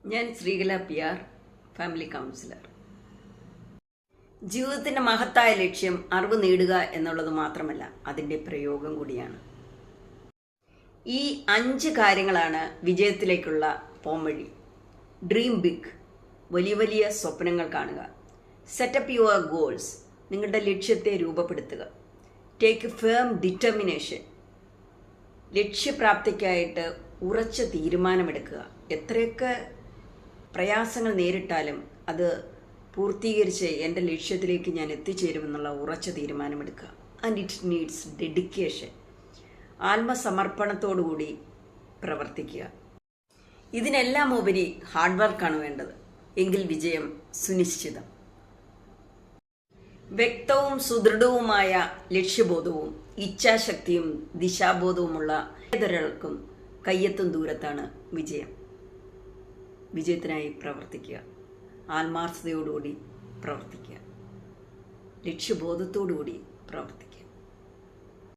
ഞാൻ Sreekala PR, family councillor. ജീവിതത്തിൻ്റെ മഹത്തായ ലക്ഷ്യം അറിവ് നേടുക എന്നുള്ളത് മാത്രമല്ല, അതിൻ്റെ പ്രയോഗം കൂടിയാണ്. ഈ 5 കാര്യങ്ങളാണ് വിജയത്തിലേക്കുള്ള പോംവഴി. ഡ്രീം ബിഗ്, വലിയ വലിയ സ്വപ്നങ്ങൾ കാണുക. സെറ്റപ്പ് യുവർ ഗോൾസ്, നിങ്ങളുടെ ലക്ഷ്യത്തെ രൂപപ്പെടുത്തുക. ടേക്ക് ഫേം ഡിറ്റർമിനേഷൻ, ലക്ഷ്യപ്രാപ്തിക്കായിട്ട് ഉറച്ച തീരുമാനമെടുക്കുക. എത്രയൊക്കെ പ്രയാസങ്ങൾ നേരിട്ടാലും അത് പൂർത്തീകരിച്ച് എൻ്റെ ലക്ഷ്യത്തിലേക്ക് ഞാൻ എത്തിച്ചേരുമെന്നുള്ള ഉറച്ച തീരുമാനമെടുക്കുക. ആൻഡ് ഇറ്റ് നീഡ്സ് ഡെഡിക്കേഷൻ, ആത്മസമർപ്പണത്തോടുകൂടി പ്രവർത്തിക്കുക. ഇതിനെല്ലാം ഉപരി ഹാർഡ് വർക്കാണ് വേണ്ടത്. എങ്കിൽ വിജയം സുനിശ്ചിതം. വ്യക്തവും സുദൃഢവുമായ ലക്ഷ്യബോധവും ഇച്ഛാശക്തിയും ദിശാബോധവുമുള്ള ഏതൊരാൾക്കും കയ്യെത്തും ദൂരത്താണ് വിജയം. വിജയത്തിനായി പ്രവർത്തിക്കുക, ആത്മാർത്ഥതയോടുകൂടി പ്രവർത്തിക്കുക, ലക്ഷ്യബോധത്തോടുകൂടി പ്രവർത്തിക്കുക.